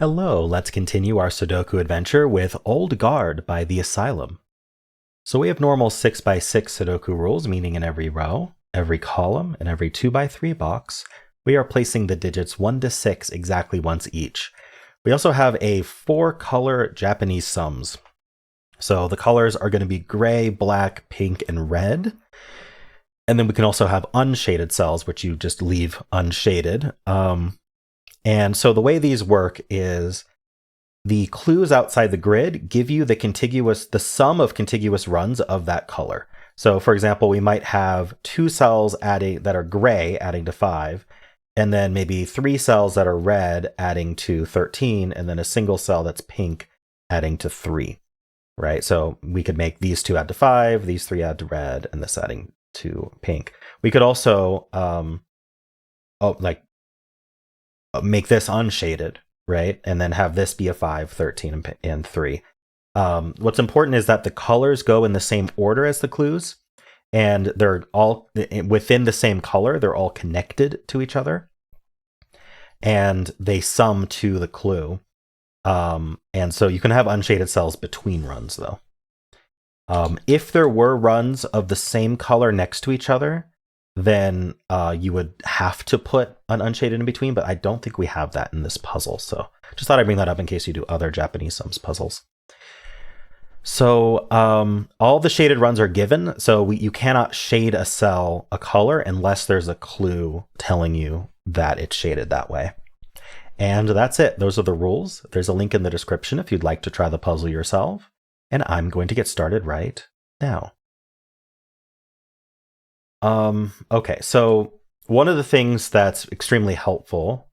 Hello, let's continue our Sudoku adventure with Old Guard by the Asylum. So we have normal 6x6 Sudoku rules, meaning in every row, every column, and every 2x3 box, we are placing the digits 1 to 6 exactly once each. We also have a 4-color Japanese sums. So the colors are going to be gray, black, pink, and red. And then we can also have unshaded cells, which you just leave unshaded. And so the way these work is the clues outside the grid give you the sum of contiguous runs of that color. So for example, we might have 2 cells that are gray adding to 5, and then maybe 3 cells that are red adding to 13, and then a single cell that's pink adding to 3, right? So we could make these 2 add to 5, these 3 add to red, and this adding to pink. We could also make this unshaded, right? And then have this be a 5, 13, and 3. What's important is that the colors go in the same order as the clues, and they're all within the same color. They're all connected to each other, and they sum to the clue. And so you can have unshaded cells between runs, though. If there were runs of the same color next to each other, then you would have to put an unshaded in between, but I don't think we have that in this puzzle. So just thought I'd bring that up in case you do other Japanese sums puzzles. So all the shaded runs are given. So you cannot shade a cell a color unless there's a clue telling you that it's shaded that way. And that's it. Those are the rules. There's a link in the description if you'd like to try the puzzle yourself. And I'm going to get started right now. Okay, so one of the things that's extremely helpful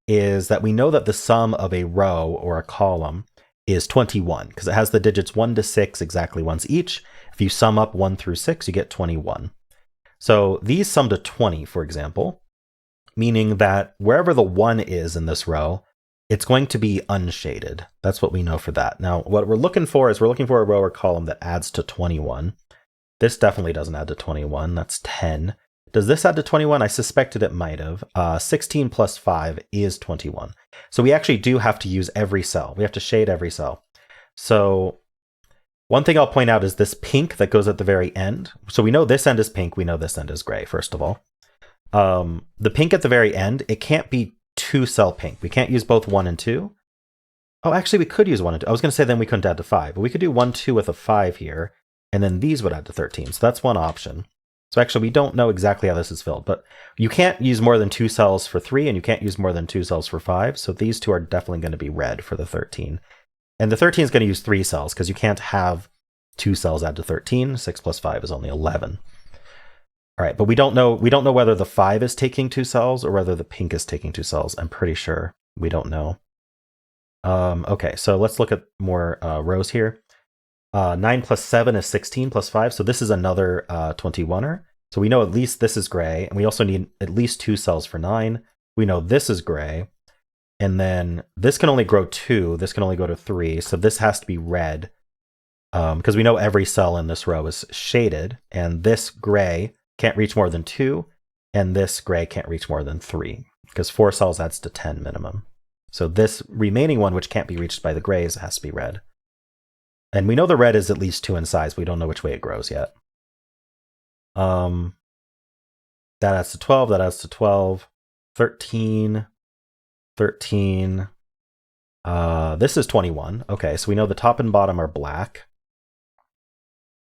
is that we know that the sum of a row or a column is 21 because it has the digits 1 to 6 exactly once each. If you sum up 1 through 6, you get 21. So these sum to 20, for example, meaning that wherever the 1 is in this row, it's going to be unshaded. That's what we know for that. Now, what we're looking for is a row or column that adds to 21. This definitely doesn't add to 21. That's 10. Does this add to 21? I suspected it might have. 16 plus 5 is 21. So we actually do have to use every cell. We have to shade every cell. So one thing I'll point out is this pink that goes at the very end. So we know this end is pink. We know this end is gray, first of all. The pink at the very end, it can't be 2-cell pink. We can't use both 1 and 2. Oh, actually, we could use 1 and 2. I was going to say then we couldn't add to 5, but we could do 1, 2 with a 5 here. And then these would add to 13. So that's one option. So actually, we don't know exactly how this is filled, but you can't use more than 2 cells for 3, and you can't use more than 2 cells for 5. So these 2 are definitely going to be red for the 13. And the 13 is going to use 3 cells because you can't have 2 cells add to 13. 6 plus 5 is only 11. All right, but we don't know whether the 5 is taking 2 cells or whether the pink is taking 2 cells. I'm pretty sure we don't know. Okay, so let's look at more rows here. 9 plus 7 is 16 plus 5. So this is another 21er. So we know at least this is gray. And we also need at least 2 cells for 9. We know this is gray. And then this can only grow 2. This can only go to 3. So this has to be red. Because we know every cell in this row is shaded. And this gray can't reach more than 2. And this gray can't reach more than 3. Because 4 cells adds to 10 minimum. So this remaining one, which can't be reached by the grays, has to be red. And we know the red is at least 2 in size. We don't know which way it grows yet. That adds to 12. That adds to 12. 13. 13. This is 21. Okay, so we know the top and bottom are black.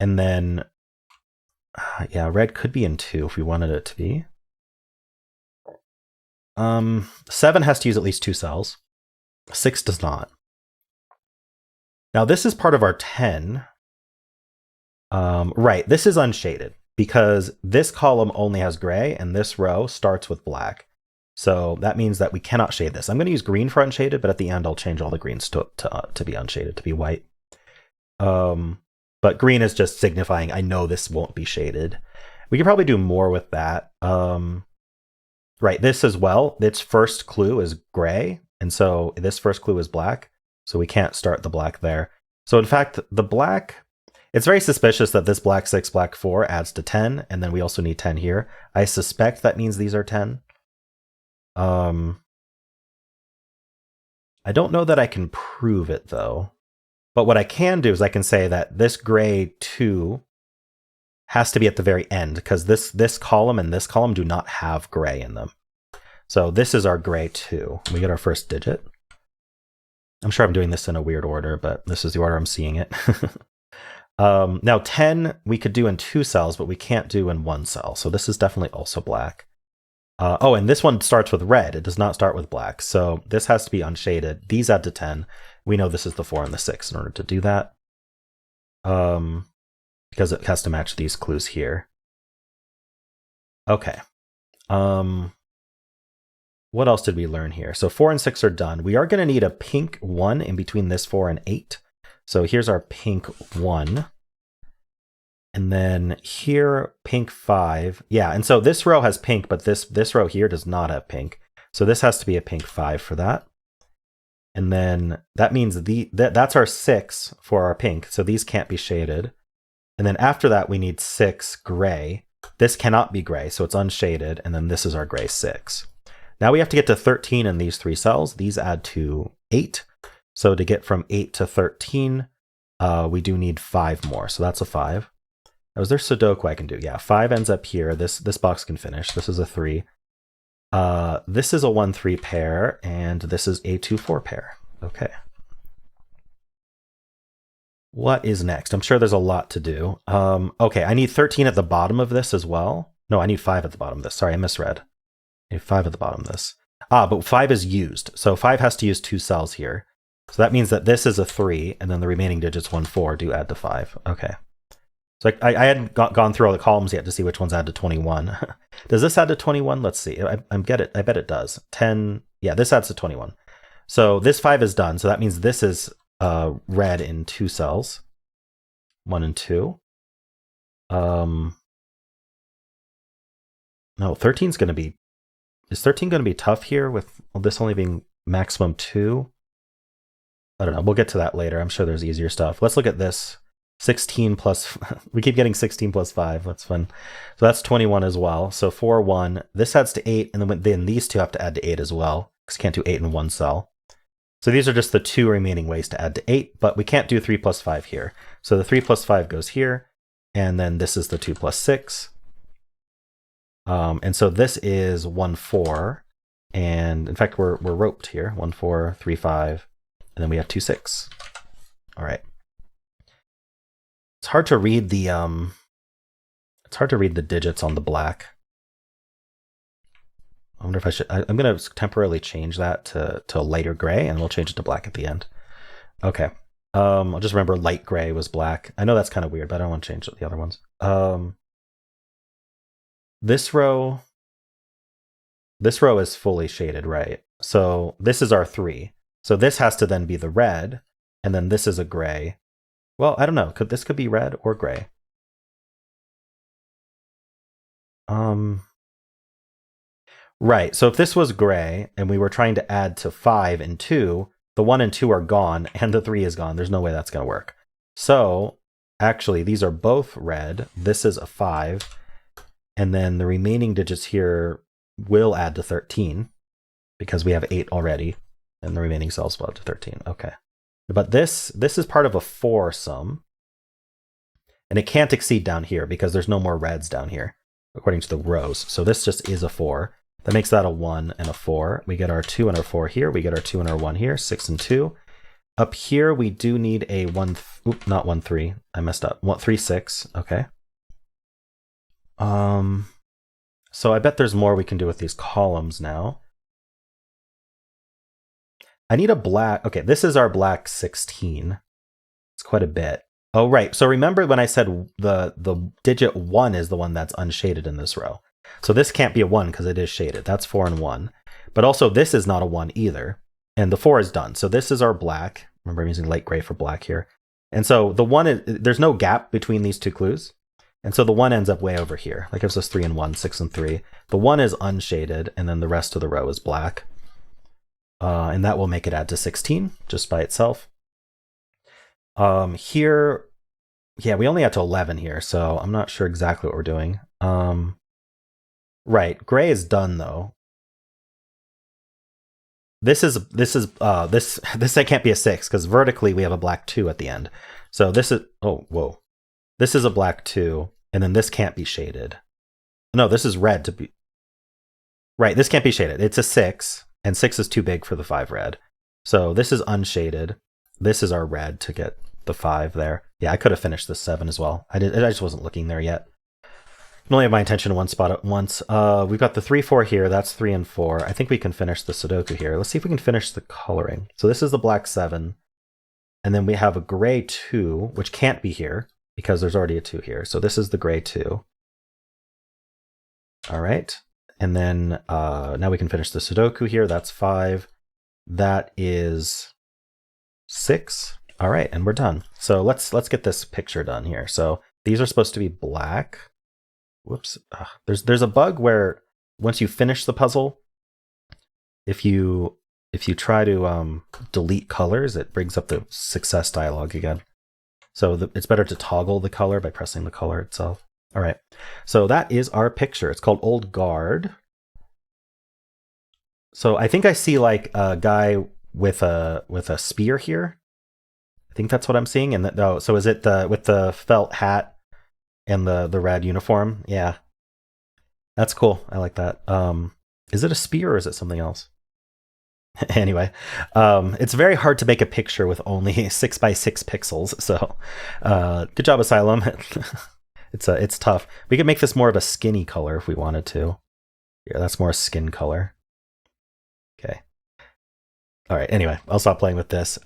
And then, yeah, red could be in 2 if we wanted it to be. 7 has to use at least 2 cells. 6 does not. Now this is part of our 10. Right, this is unshaded because this column only has gray and this row starts with black. So that means that we cannot shade this. I'm going to use green for unshaded, but at the end I'll change all the greens to be unshaded, to be white. But green is just signifying I know this won't be shaded. We could probably do more with that. Right, this as well. Its first clue is gray, and so this first clue is black. So we can't start the black there. So in fact, the black, it's very suspicious that this black 6, black 4 adds to 10, and then we also need 10 here. I suspect that means these are 10. I don't know that I can prove it though. But what I can do is I can say that this gray 2 has to be at the very end because this column and this column do not have gray in them. So this is our gray 2. We get our first digit. I'm sure I'm doing this in a weird order, but this is the order I'm seeing it. Now 10 we could do in 2 cells, but we can't do in 1 cell. So this is definitely also black. Oh, and this one starts with red. It does not start with black. So this has to be unshaded. These add to 10. We know this is the 4 and the 6 in order to do that. Because it has to match these clues here. Okay. What else did we learn here? So 4 and 6 are done. We are going to need a pink 1 in between this 4 and 8. So here's our pink 1. And then here, pink 5. Yeah, and so this row has pink, but this row here does not have pink. So this has to be a pink 5 for that. And then that means that's our 6 for our pink. So these can't be shaded. And then after that, we need 6 gray. This cannot be gray, so it's unshaded. And then this is our gray 6. Now we have to get to 13 in these 3 cells. These add to 8. So to get from 8 to 13, we do need 5 more. So that's a 5. Now, is there Sudoku I can do? Yeah, 5 ends up here. This box can finish. This is a 3. This is a 1-3 pair, and this is a 2-4 pair. Okay. What is next? I'm sure there's a lot to do. Okay, I need 13 at the bottom of this as well. No, I need 5 at the bottom of this. Sorry, I misread. I need 5 at the bottom of this. But 5 is used. So 5 has to use 2 cells here. So that means that this is a 3, and then the remaining digits 1, 4 do add to 5. Okay. So I hadn't gone through all the columns yet to see which ones add to 21. Does this add to 21? Let's see. I bet it does. 10. Yeah, this adds to 21. So this 5 is done. So that means this is red in 2 cells. 1 and 2. No, 13's going to be... Is 13 going to be tough here with this only being maximum 2? I don't know. We'll get to that later. I'm sure there's easier stuff. Let's look at this. 16 plus... we keep getting 16 plus 5. That's fun. So that's 21 as well. So 4, 1. This adds to 8, and then these two have to add to 8 as well, because you can't do 8 in 1 cell. So these are just the 2 remaining ways to add to 8, but we can't do 3 plus 5 here. So the 3 plus 5 goes here, and then this is the 2 plus 6. And so this is 1, 4. And in fact, we're roped here. 1, 4, 3, 5. And then we have 2, 6. All right. It's hard to read the digits on the black. I wonder if I should... I'm going to temporarily change that to a lighter gray, and we'll change it to black at the end. Okay. I'll just remember light gray was black. I know that's kind of weird, but I don't want to change the other ones. This row is fully shaded, right? So this is our 3. So this has to then be the red, and then this is a gray. Well, I don't know. This could be red or gray. Right. So if this was gray and we were trying to add to 5 and 2, the 1 and 2 are gone and the 3 is gone. There's no way that's going to work. So actually, these are both red. This is a 5. And then the remaining digits here will add to 13 because we have 8 already. And the remaining cells will add to 13. Okay. But this is part of a 4 sum. And it can't exceed down here because there's no more reds down here, according to the rows. So this just is a 4. That makes that a 1 and a 4. We get our 2 and our 4 here. We get our 2 and our 1 here. 6 and 2. Up here, we do need a 1... Oop, not 1, 3. I messed up. 1, 3, 6. Okay. So I bet there's more we can do with these columns now. I need a black... Okay, this is our black 16. It's quite a bit. Oh, right. So remember when I said the digit 1 is the one that's unshaded in this row. So this can't be a 1 because it is shaded. That's 4 and 1. But also this is not a 1 either. And the 4 is done. So this is our black. Remember, I'm using light gray for black here. And so the 1 is... There's no gap between these two clues. And so the 1 ends up way over here. That gives us 3 and 1, 6 and 3. The 1 is unshaded, and then the rest of the row is black. And that will make it add to 16 just by itself. Here, yeah, we only add to 11 here, so I'm not sure exactly what we're doing. Right, gray is done though. this can't be a 6 because vertically we have a black 2 at the end. So this is whoa. This is a black 2, and then this can't be shaded. No, this is red to be right. This can't be shaded. It's a 6, and 6 is too big for the 5 red. So this is unshaded. This is our red to get the 5 there. Yeah, I could have finished this 7 as well. I just wasn't looking there yet. I can only have my attention in one spot at once. We've got the 3, 4 here. That's 3 and 4. I think we can finish the Sudoku here. Let's see if we can finish the coloring. So this is the black 7. And then we have a gray 2, which can't be here because there's already a 2 here. So this is the gray 2. All right. And then now we can finish the Sudoku here. That's 5. That is 6. All right, and we're done. So let's get this picture done here. So these are supposed to be black. Whoops. There's a bug where once you finish the puzzle, if you try to delete colors, it brings up the success dialog again. So it's better to toggle the color by pressing the color itself. All right. So that is our picture. It's called Old Guard. So I think I see like a guy with a spear here. I think that's what I'm seeing. And so is it with the felt hat and the red uniform? Yeah, that's cool. I like that. Is it a spear or is it something else? Anyway, it's very hard to make a picture with only 6x6 pixels. So good job, Asylum. It's tough. We could make this more of a skinny color if we wanted to. Yeah, that's more skin color. Okay. All right. Anyway, I'll stop playing with this.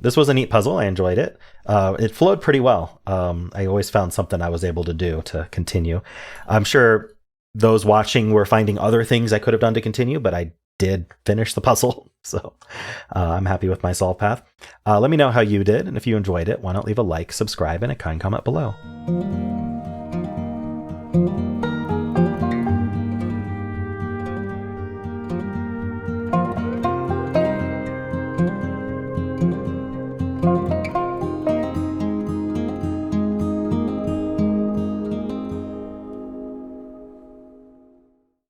This was a neat puzzle. I enjoyed it. It flowed pretty well. I always found something I was able to do to continue. I'm sure those watching were finding other things I could have done to continue, but I did finish the puzzle. So I'm happy with my solve path. Let me know how you did. And if you enjoyed it, why not leave a like, subscribe, and a kind comment below.